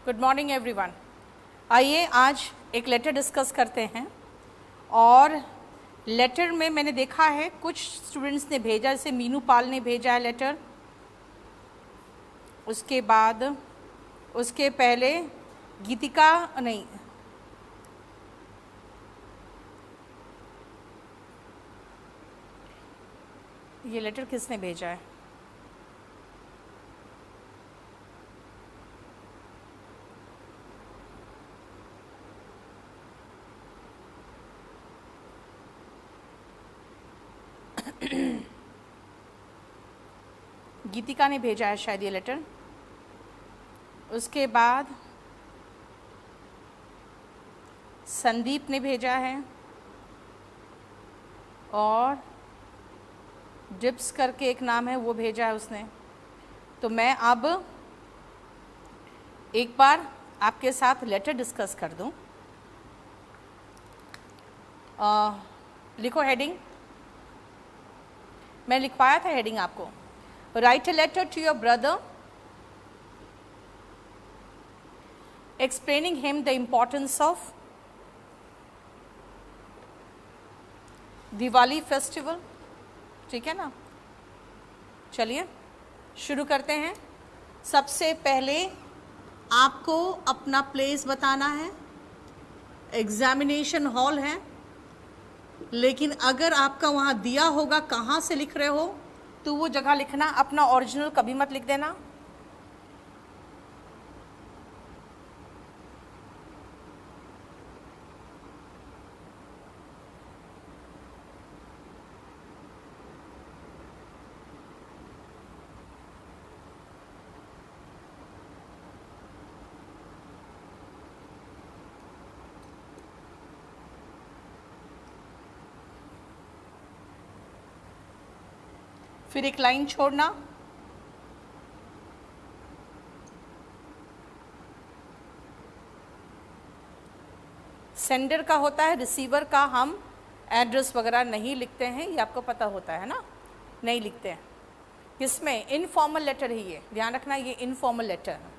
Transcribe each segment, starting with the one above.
Good morning everyone. आइए आज एक लेटर डिस्कस करते हैं। और लेटर में मैंने देखा है कुछ स्टूडेंट्स ने भेजा, जैसे मीनू पाल ने भेजा है लेटर, उसके बाद उसके पहले गीतिका नहीं, ये लेटर किसने भेजा है? गीतिका ने भेजा है शायद ये लेटर। उसके बाद संदीप ने भेजा है और डिप्स करके एक नाम है वो भेजा है उसने। तो मैं अब एक बार आपके साथ लेटर डिस्कस कर दूं। लिखो हेडिंग, मैं लिखवाया था हेडिंग आपको। Write a letter to your brother explaining him the importance of Diwali festival. ठीक है ना, चलिए शुरू करते हैं। सबसे पहले आपको अपना प्लेस बताना है। एग्जामिनेशन हॉल है, लेकिन अगर आपका वहाँ दिया होगा कहाँ से लिख रहे हो तो वो जगह लिखना, अपना ओरिजिनल कभी मत लिख देना। फिर एक लाइन छोड़ना। सेंडर का होता है, रिसीवर का हम एड्रेस वगैरह नहीं लिखते हैं, ये आपको पता होता है ना, नहीं लिखते हैं। किसमें? इनफॉर्मल लेटर ही, ये ध्यान रखना, ये इनफॉर्मल लेटर है।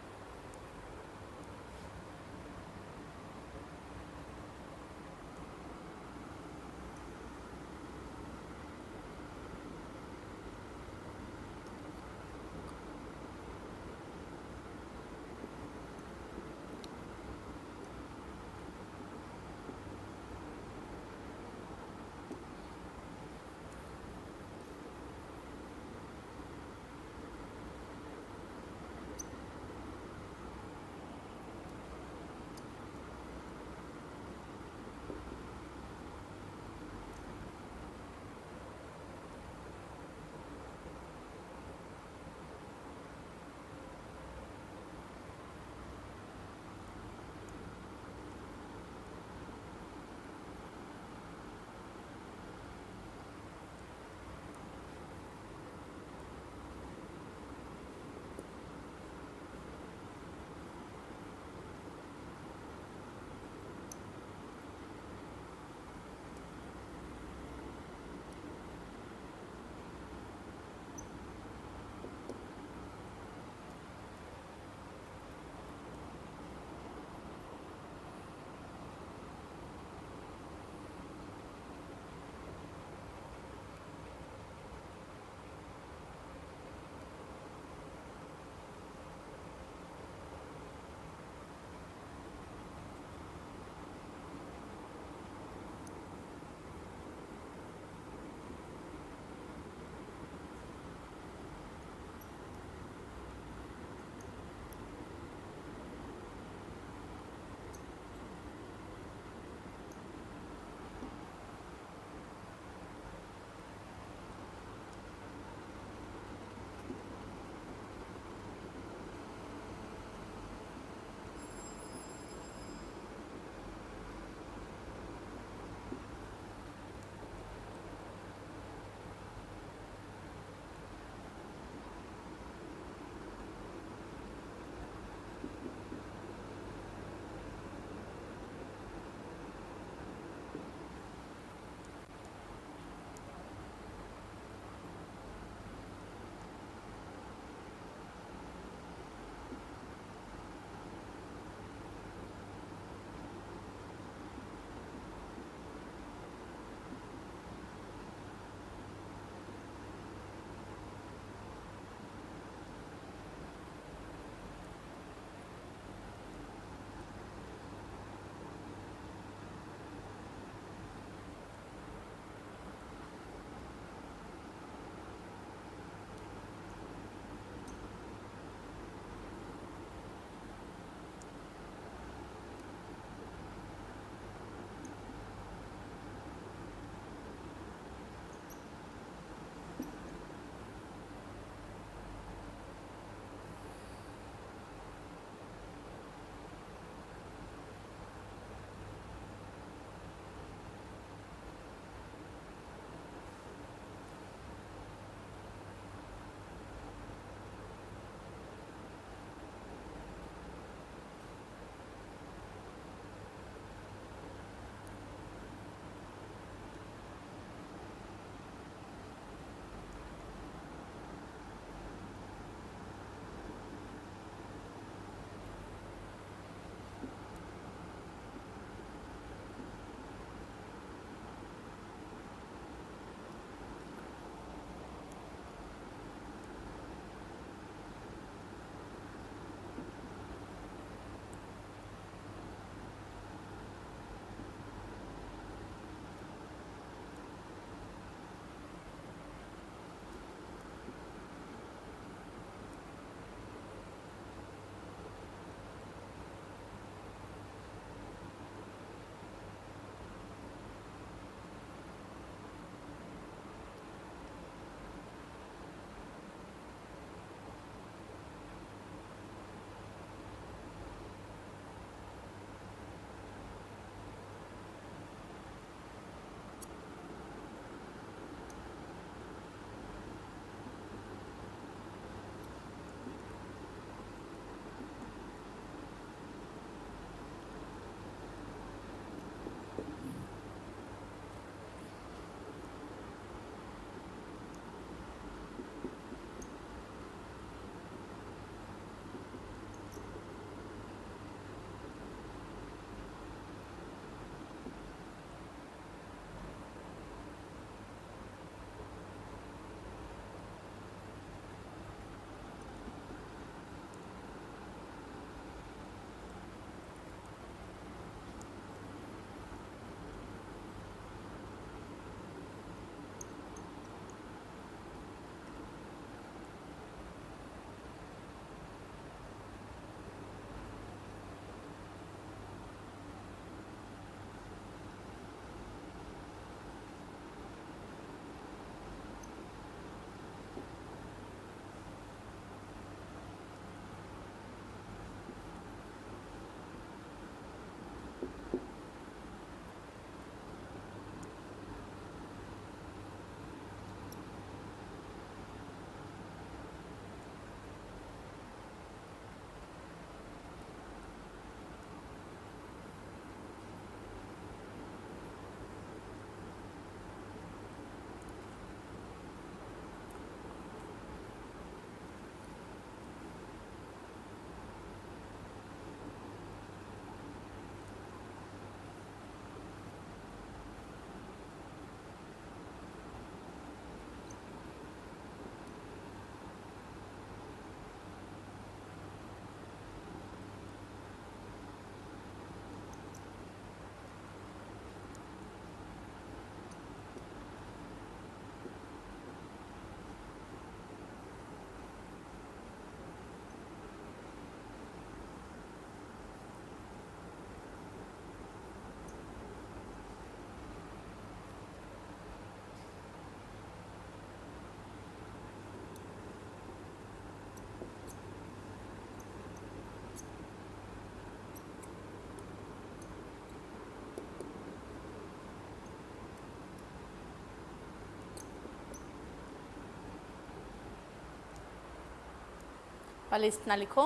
पहले इतना लिखो।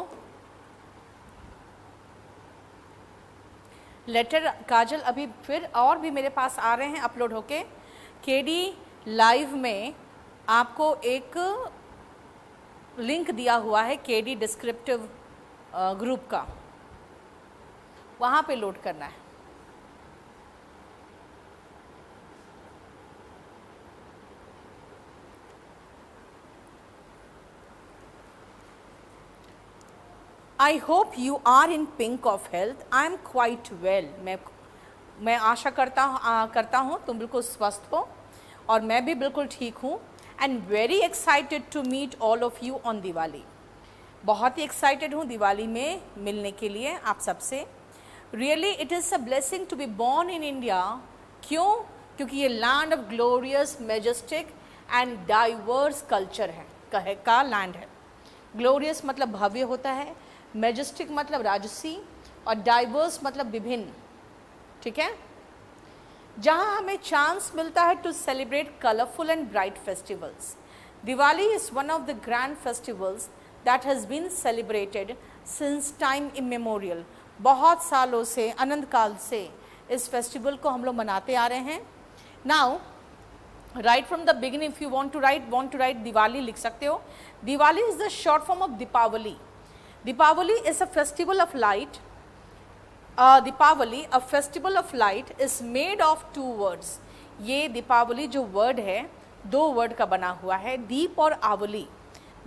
लेटर काजल अभी फिर और भी मेरे पास आ रहे हैं अपलोड होके। केडी लाइव में आपको एक लिंक दिया हुआ है केडी डिस्क्रिप्टिव ग्रुप का, वहाँ पे लोड करना है। I hope you are in pink of health. I am quite well. मैं आशा करता हूँ तुम बिल्कुल स्वस्थ हो और मैं भी बिल्कुल ठीक हूँ। And very excited to meet all of you on Diwali. बहुत ही एक्साइटेड हूँ दिवाली में मिलने के लिए आप सबसे। Really it is a blessing to be born in India. क्यों? क्योंकि ये land of glorious majestic and diverse culture है का लैंड है। ग्लोरियस मतलब भव्य होता है, मैजेस्टिक मतलब राजसी, और डाइवर्स मतलब विभिन्न। ठीक है, जहाँ हमें चांस मिलता है to celebrate colourful and bright festivals. Diwali is one of the grand festivals that has been celebrated since time immemorial. बहुत सालों से, अनंत काल से इस फेस्टिवल को हम लोग मनाते आ रहे हैं। Now right from the beginning, if you want to write Diwali लिख सकते हो। Diwali is the short form of Deepavali. Deepavali is a festival of light. Deepavali a festival of light is made of 2 words. ये दीपावली जो वर्ड है 2 वर्ड का बना हुआ है, दीप और आवली।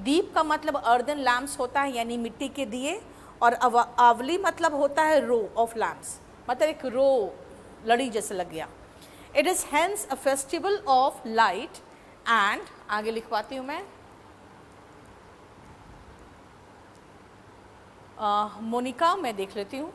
दीप का मतलब अर्दन लैम्प्स होता है, यानी मिट्टी के दिए, और आवली मतलब होता है रो ऑफ लैम्प्स, मतलब एक रो लड़ी जैसे लग गया। It is hence a festival of light and, आगे लिखवाती हूँ मैं, मोनिका मैं देख लेती हूँ।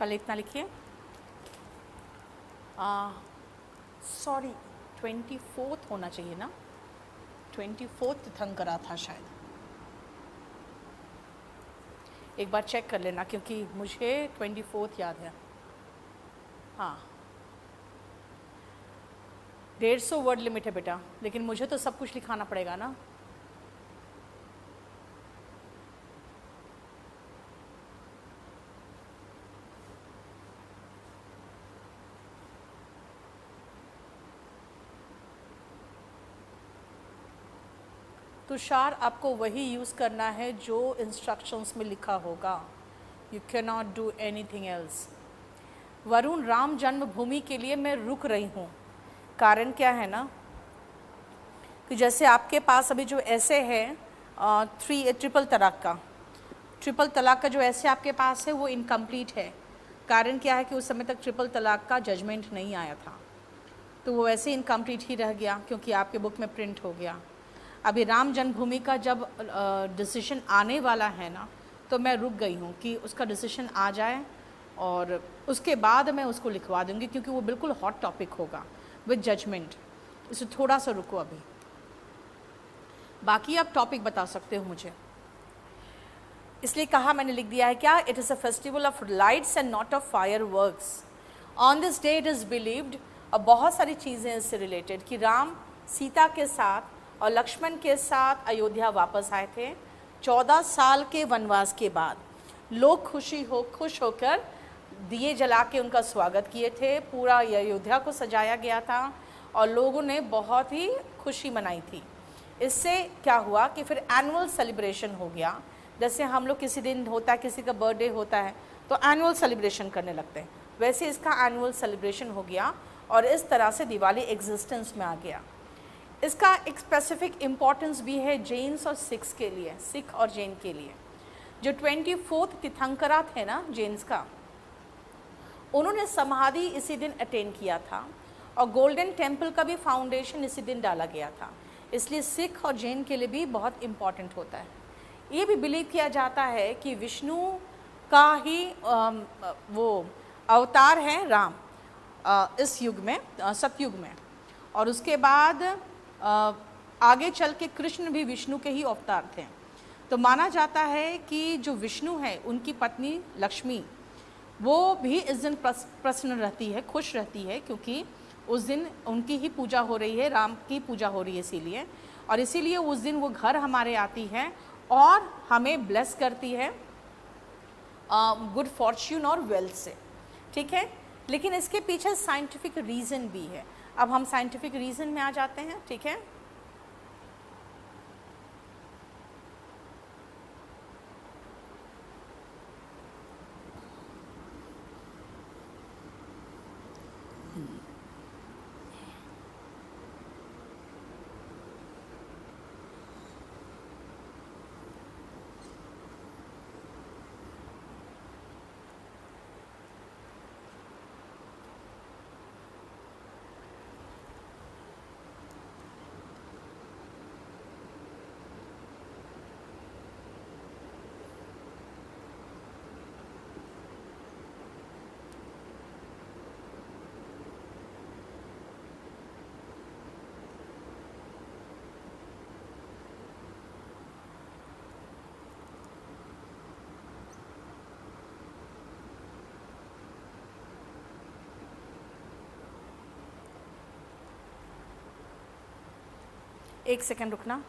पहले इतना लिखिए। सॉरी 24 होना चाहिए ना, 24 तीर्थंकरा था शायद, एक बार चेक कर लेना क्योंकि मुझे 24 याद है। हाँ 150 वर्ड लिमिट है बेटा, लेकिन मुझे तो सब कुछ लिखाना पड़ेगा ना। तुषार आपको वही यूज़ करना है जो इंस्ट्रक्शंस में लिखा होगा, you can not do anything else. Varun, Ram जन्मभूमि के लिए मैं रुक रही हूँ, कारण क्या है ना कि जैसे आपके पास अभी जो ऐसे है ट्रिपल तलाक का जो ऐसे आपके पास है वो इनकम्प्लीट है। कारण क्या है कि उस समय तक ट्रिपल तलाक का जजमेंट नहीं आया था, तो वो वैसे इनकम्प्लीट ही रह गया क्योंकि आपके बुक में प्रिंट हो गया। अभी राम जन्मभूमि का जब डिसीजन आने वाला है ना, तो मैं रुक गई हूँ कि उसका डिसीजन आ जाए और उसके बाद मैं उसको लिखवा दूँगी, क्योंकि वो बिल्कुल हॉट टॉपिक होगा विद जजमेंट। इसे थोड़ा सा रुको अभी, बाकी आप टॉपिक बता सकते हो मुझे, इसलिए कहा मैंने लिख दिया है क्या, it is a festival of lights and not of fire works. On this day it is believed, और बहुत सारी चीज़ें इससे रिलेटेड कि राम सीता के साथ और लक्ष्मण के साथ अयोध्या वापस आए थे 14 साल के वनवास के बाद। लोग खुश होकर दिए जला के उनका स्वागत किए थे, पूरा अयोध्या को सजाया गया था और लोगों ने बहुत ही खुशी मनाई थी। इससे क्या हुआ कि फिर एनुअल सेलिब्रेशन हो गया। जैसे हम लोग किसी दिन होता है, किसी का बर्थडे होता है तो एनुअल सेलिब्रेशन करने लगते हैं, वैसे इसका एनुअल सेलिब्रेशन हो गया और इस तरह से दिवाली एग्जिस्टेंस में आ गया। इसका एक स्पेसिफिक इम्पॉर्टेंस भी है जेन्स और सिख्स के लिए, सिख और जैन के लिए। जो 24 तीर्थंकरा थे ना जेन्स का, उन्होंने समाधि इसी दिन अटेंड किया था और गोल्डन टेम्पल का भी फाउंडेशन इसी दिन डाला गया था, इसलिए सिख और जैन के लिए भी बहुत इम्पॉर्टेंट होता है। ये भी बिलीव किया जाता है कि विष्णु का ही वो अवतार है राम इस युग में, सतयुग में, और उसके बाद आगे चल के कृष्ण भी विष्णु के ही अवतार थे। तो माना जाता है कि जो विष्णु है उनकी पत्नी लक्ष्मी, वो भी इस दिन प्रसन्न रहती है, खुश रहती है, क्योंकि उस दिन उनकी ही पूजा हो रही है, राम की पूजा हो रही है इसीलिए, और इसीलिए उस दिन वो घर हमारे आती है और हमें ब्लेस करती है गुड फॉर्च्यून और वेल्थ से। ठीक है, लेकिन इसके पीछे साइंटिफिक रीज़न भी है। अब हम साइंटिफिक रीज़न में आ जाते हैं। ठीक है, एक सेकंड रुकना।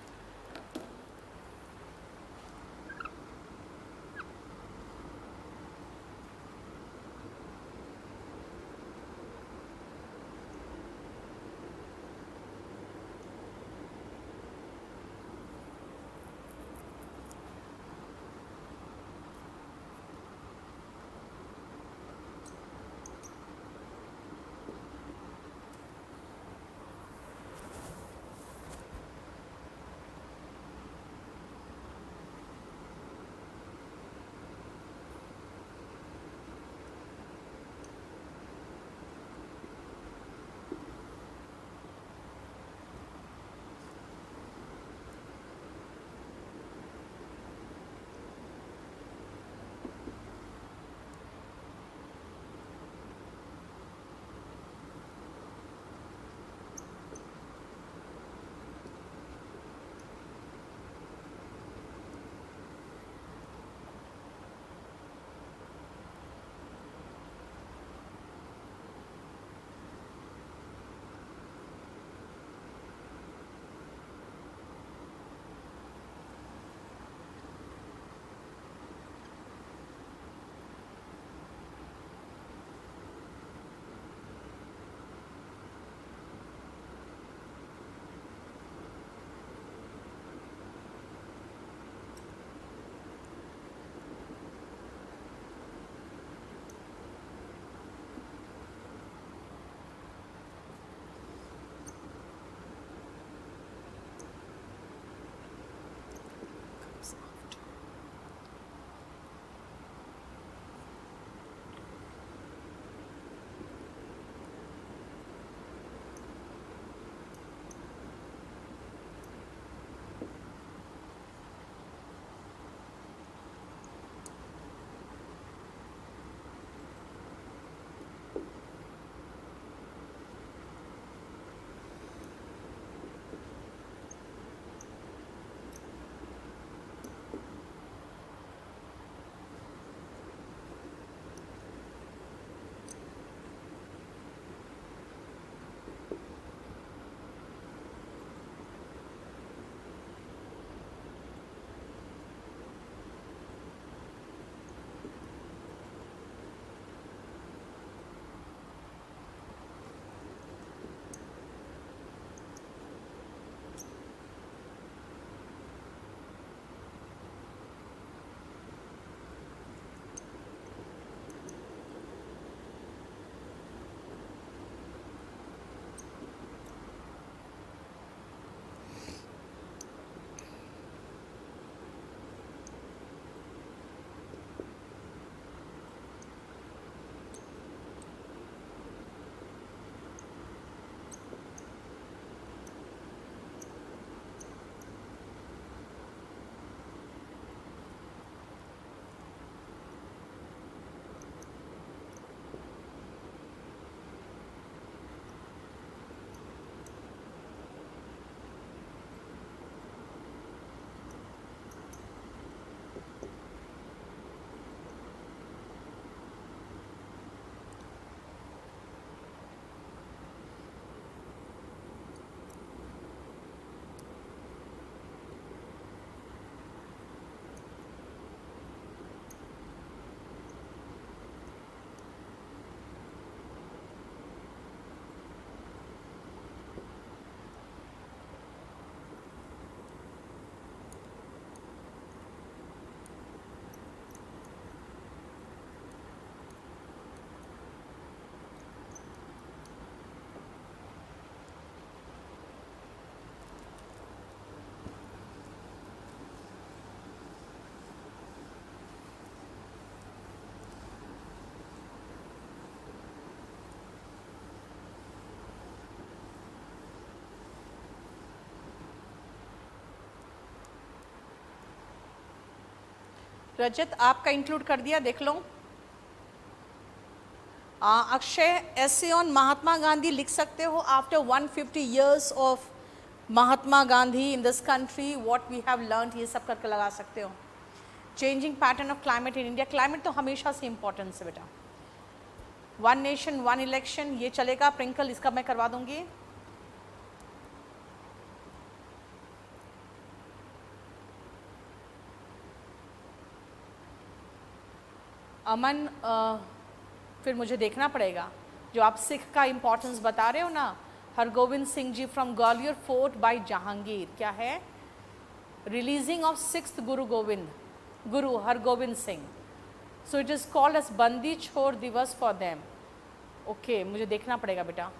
रजत आपका इंक्लूड कर दिया, देख लो। अक्षय, ऐसे ऑन महात्मा गांधी लिख सकते हो। After 150 years of Mahatma Gandhi in this country what we have learn, ये सब करके लगा सकते हो। Changing pattern of climate in India, climate तो हमेशा से इंपॉर्टेंस है बेटा। वन नेशन वन इलेक्शन, ये चलेगा। प्रिंकल, इसका मैं करवा दूंगी। अमन, फिर मुझे देखना पड़ेगा जो आप सिख का इंपॉर्टेंस बता रहे हो ना। Hargobind Singh ji from Gwalior fort by Jahangir, क्या है? Releasing of 6th Guru Hargobind Singh, so it is called as Bandi Chhor दिवस फॉर देम। ओके, मुझे देखना पड़ेगा बेटा।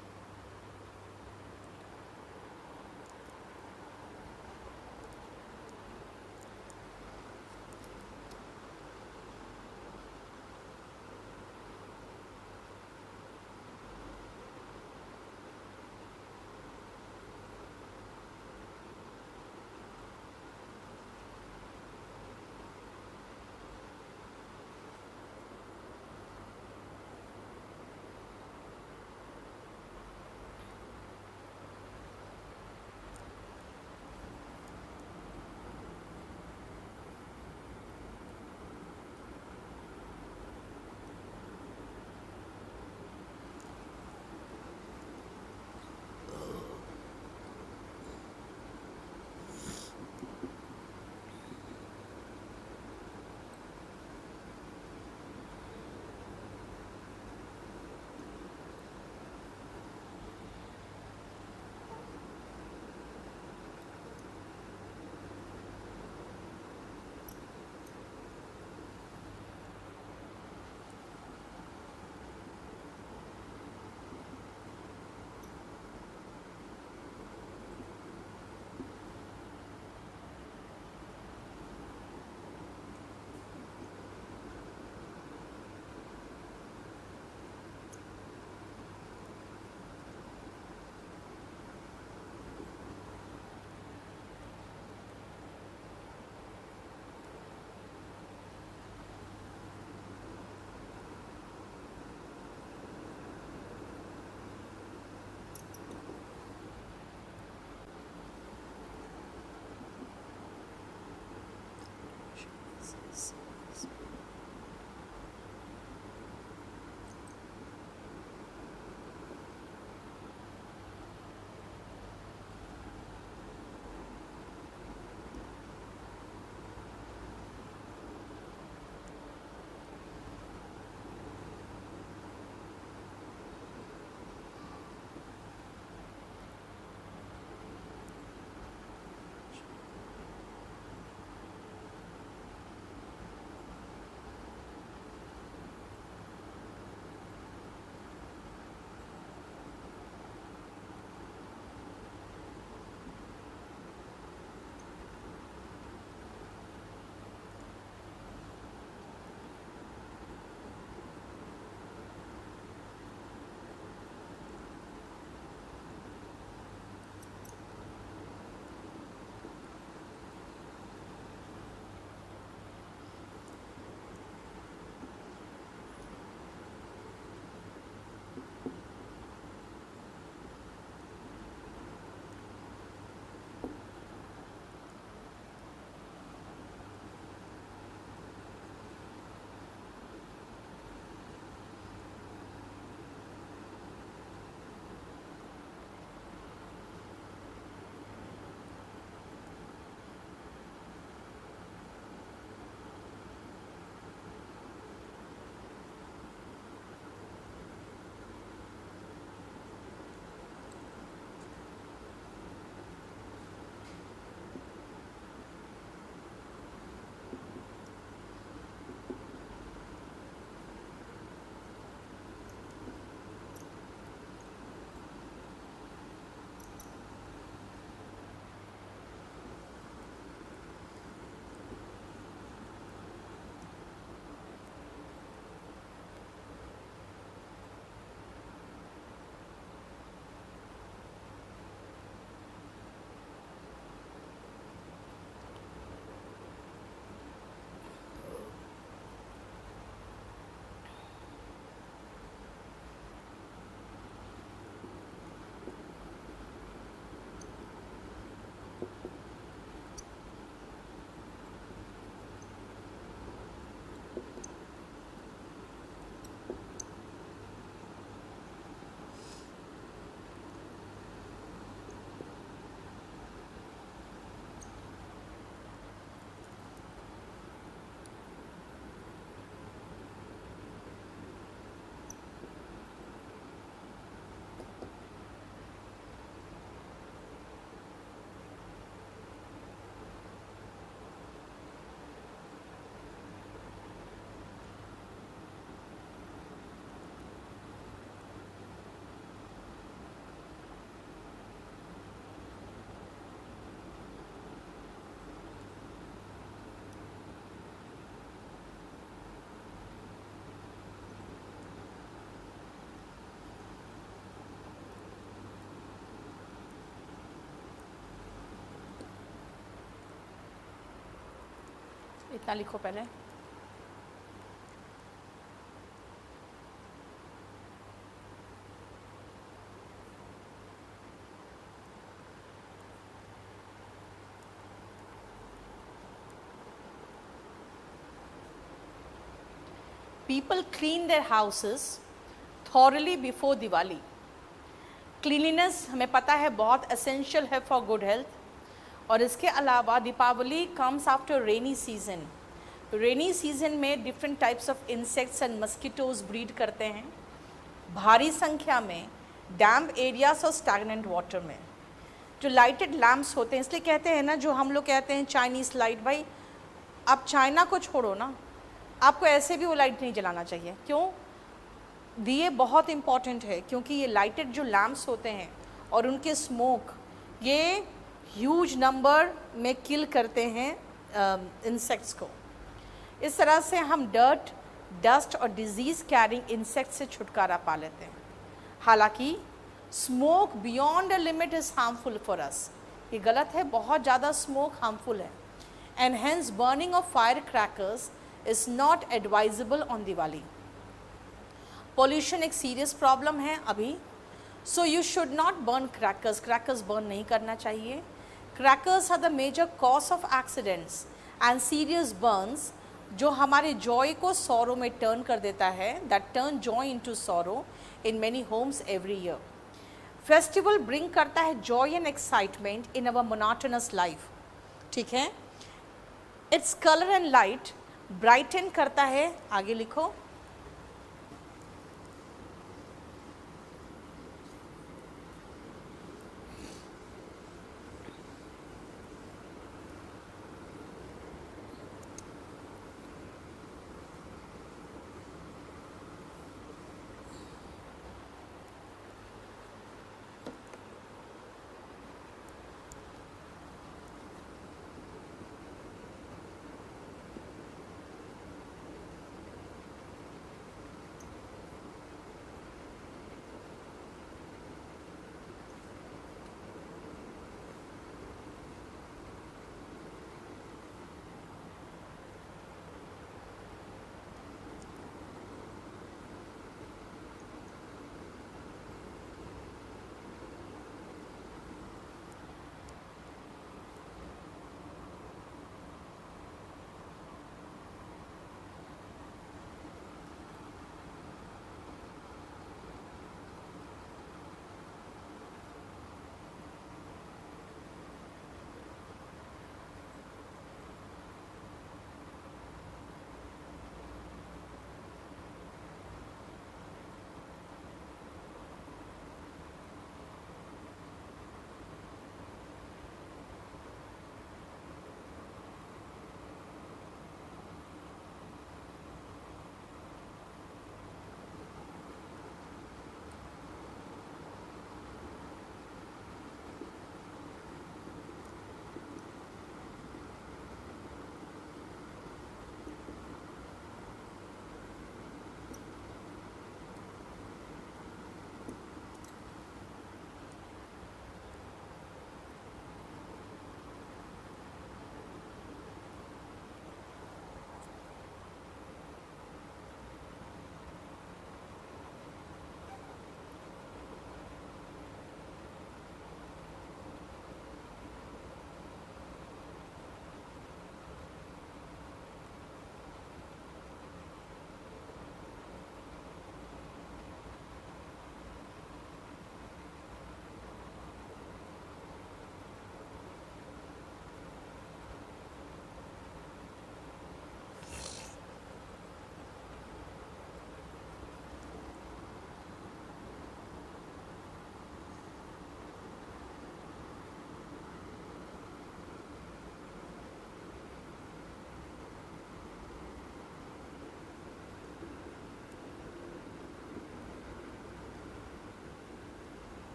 इतना लिखो पहले। People clean their houses thoroughly before Diwali. Cleanliness हमें पता है बहुत एसेंशियल है फॉर गुड हेल्थ। और इसके अलावा Deepavali comes after rainy season. Rainy season में different types of insects and mosquitoes breed करते हैं भारी संख्या में डैम्प एरियाज और स्टैगनेंट वाटर में। जो लाइटेड लैम्प्स होते हैं, इसलिए कहते हैं ना, जो हम लोग कहते हैं चाइनीज़ लाइट, भाई आप चाइना को छोड़ो ना, आपको ऐसे भी वो लाइट नहीं जलाना चाहिए। क्यों? दिए बहुत इम्पॉर्टेंट है, क्योंकि ये लाइटेड जो लैम्प्स होते हैं और उनके स्मोक ये ह्यूज नंबर में किल करते हैं इंसेक्ट्स को। इस तरह से हम डर्ट, डस्ट और डिजीज़ कैरिंग इंसेक्ट से छुटकारा पा लेते हैं। हालांकि smoke beyond a limit is harmful for us. ये गलत है, बहुत ज़्यादा स्मोक हार्मफुल है। And hence burning of fire crackers is not advisable on Diwali. Pollution एक सीरियस प्रॉब्लम है अभी, so you should not burn crackers. Crackers burn नहीं करना चाहिए। Crackers are the major cause of accidents and serious Burns, जो हमारे Joy को sorrow में टर्न कर देता है, that turn joy into sorrow in many homes every year. Festival bring करता है joy and excitement in our monotonous life. ठीक है, it's colour and light brighten करता है, आगे लिखो,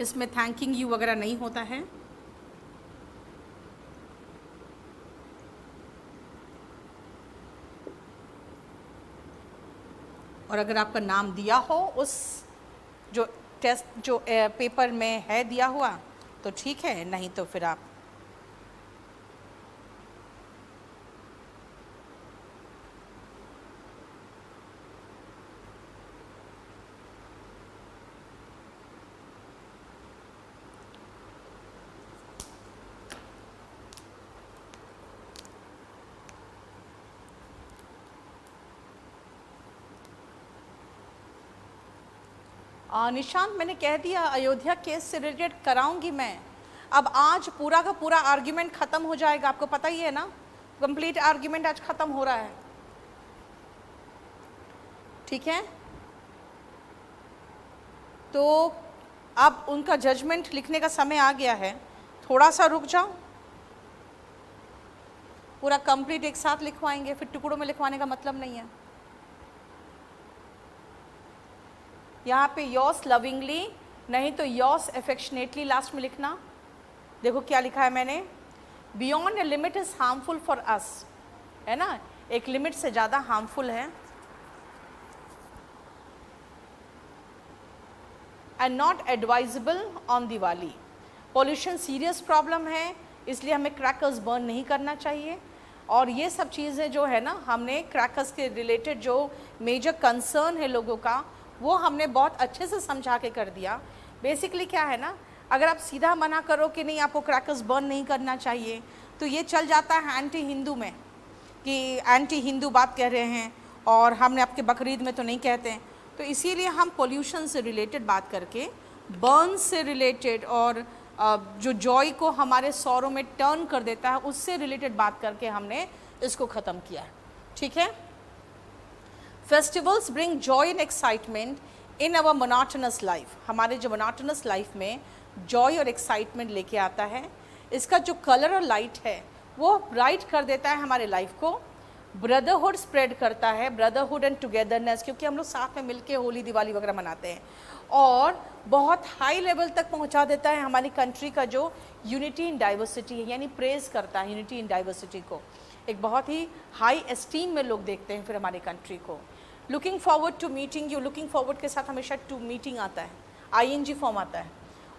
इसमें थैंकिंग यू वगैरह नहीं होता है। और अगर आपका नाम दिया हो उस जो टेस्ट जो पेपर में है दिया हुआ तो ठीक है, नहीं तो फिर आप निशांत मैंने कह दिया अयोध्या केस से रिलेटेड कराऊंगी मैं। अब आज पूरा का पूरा आर्ग्यूमेंट ख़त्म हो जाएगा, आपको पता ही है ना, कंप्लीट आर्ग्यूमेंट आज ख़त्म हो रहा है, ठीक है। तो अब उनका जजमेंट लिखने का समय आ गया है, थोड़ा सा रुक जाओ, पूरा कंप्लीट एक साथ लिखवाएंगे, फिर टुकड़ों में लिखवाने का मतलब नहीं है। यहाँ पे योर्स लविंगली नहीं तो योर्स एफेक्शनेटली लास्ट में लिखना। देखो क्या लिखा है मैंने, beyond a limit is harmful for अस, है ना, एक लिमिट से ज़्यादा हार्मफुल है। And not advisable on Diwali, pollution serious problem है, इसलिए हमें क्रैकर्स बर्न नहीं करना चाहिए। और ये सब चीज़ें जो है ना, हमने क्रैकर्स के रिलेटेड जो मेजर कंसर्न है लोगों का, वो हमने बहुत अच्छे से समझा के कर दिया। बेसिकली क्या है ना, अगर आप सीधा मना करो कि नहीं आपको क्रैकर्स बर्न नहीं करना चाहिए, तो ये चल जाता है एंटी हिंदू में कि एंटी हिंदू बात कह रहे हैं और हमने आपके बकरीद में तो नहीं कहते हैं। तो इसीलिए हम पोल्यूशन से रिलेटेड बात करके, बर्न से रिलेटेड और जो जॉय को हमारे सौरों में टर्न कर देता है उससे रिलेटेड बात करके हमने इसको ख़त्म किया है, ठीक है। Festivals bring Joy and excitement in our monotonous life, हमारे जो मोनोटोनस लाइफ में जॉय और एक्साइटमेंट लेके आता है। इसका जो कलर और लाइट है वो ब्राइट कर देता है हमारे लाइफ को, ब्रदरहुड स्प्रेड करता है, ब्रदरहुड एंड टुगेदरनेस, क्योंकि हम लोग साथ में मिलके होली दिवाली वगैरह मनाते हैं, और बहुत हाई लेवल तक पहुंचा देता है हमारी कंट्री का जो यूनिटी इन डाइवर्सिटी है, यानी प्रेज करता है यूनिटी इन डाइवर्सिटी को, एक बहुत ही हाई एस्टीम में लोग देखते हैं फिर हमारी कंट्री को। Looking forward to meeting you, looking forward के साथ हमेशा टू मीटिंग आता है, ING फॉर्म आता है।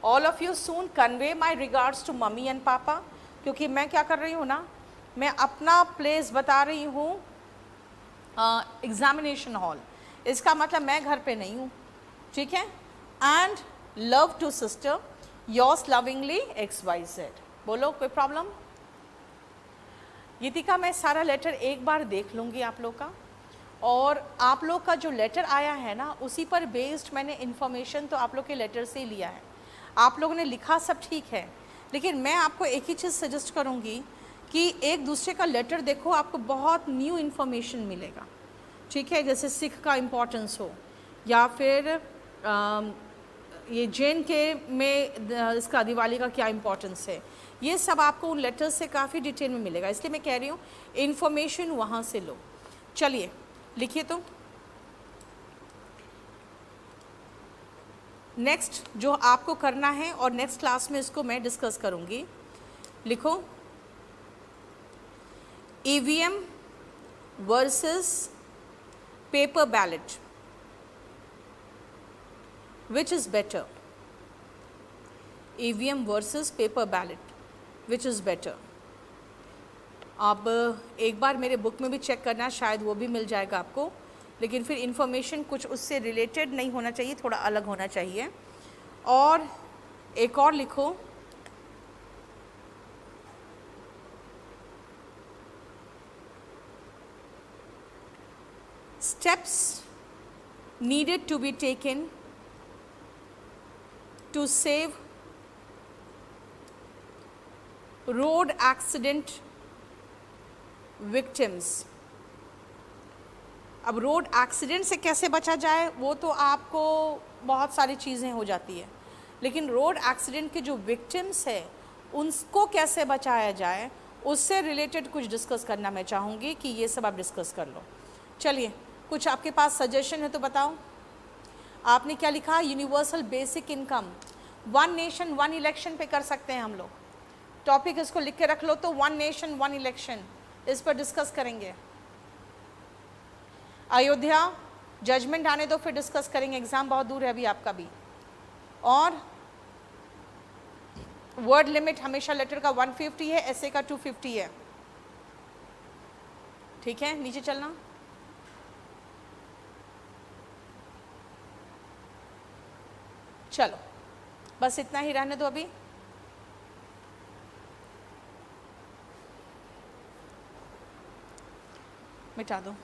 All of you soon convey my regards to mummy and papa, क्योंकि मैं क्या कर रही हूँ ना, मैं अपना प्लेस बता रही हूँ एग्जामिनेशन हॉल, इसका मतलब मैं घर पे नहीं हूँ, ठीक है। And love to sister, yours lovingly XYZ। बोलो कोई प्रॉब्लम? गीतिका मैं सारा लेटर एक बार देख लूँगी आप लोग का, और आप लोग का जो लेटर आया है ना उसी पर बेस्ड मैंने इन्फॉर्मेशन तो आप लोग के लेटर से ही लिया है। आप लोगों ने लिखा सब ठीक है, लेकिन मैं आपको एक ही चीज़ सजेस्ट करूँगी कि एक दूसरे का लेटर देखो, आपको बहुत न्यू इन्फॉर्मेशन मिलेगा, ठीक है। जैसे सिख का इम्पोर्टेंस हो, या फिर ये जैन के में इसका दिवाली का क्या इम्पोर्टेंस है, ये सब आपको उन लेटर्स से काफ़ी डिटेल में मिलेगा, इसलिए मैं कह रही हूँ इन्फॉर्मेशन वहाँ से लो। चलिए लिखिए, तो नेक्स्ट जो आपको करना है और नेक्स्ट क्लास में इसको मैं डिस्कस करूँगी, लिखो EVM versus paper ballot, which is better? EVM versus paper ballot, which is better? आप एक बार मेरे बुक में भी चेक करना, शायद वो भी मिल जाएगा आपको, लेकिन फिर इन्फॉर्मेशन कुछ उससे रिलेटेड नहीं होना चाहिए, थोड़ा अलग होना चाहिए। और एक और लिखो, steps needed to be taken to save road accident victims। अब रोड एक्सीडेंट से कैसे बचा जाए वो तो आपको बहुत सारी चीज़ें हो जाती है, लेकिन रोड एक्सीडेंट के जो विक्टिम्स है उनको कैसे बचाया जाए उससे रिलेटेड कुछ डिस्कस करना मैं चाहूँगी कि ये सब आप डिस्कस कर लो। चलिए कुछ आपके पास सजेशन है तो बताओ। आपने क्या लिखा? Universal basic income, one nation one election पे कर सकते हैं हम लोग। टॉपिक इसको लिख के रख लो, तो वन नेशन वन इलेक्शन, इस पर डिस्कस करेंगे। अयोध्या जजमेंट आने दो, फिर डिस्कस करेंगे, एग्जाम बहुत दूर है अभी आपका भी। और वर्ड लिमिट हमेशा लेटर का 150 है, ऐसे का 250 है, ठीक है। नीचे चलना। चलो बस इतना ही रहने दो, अभी मिटा दो।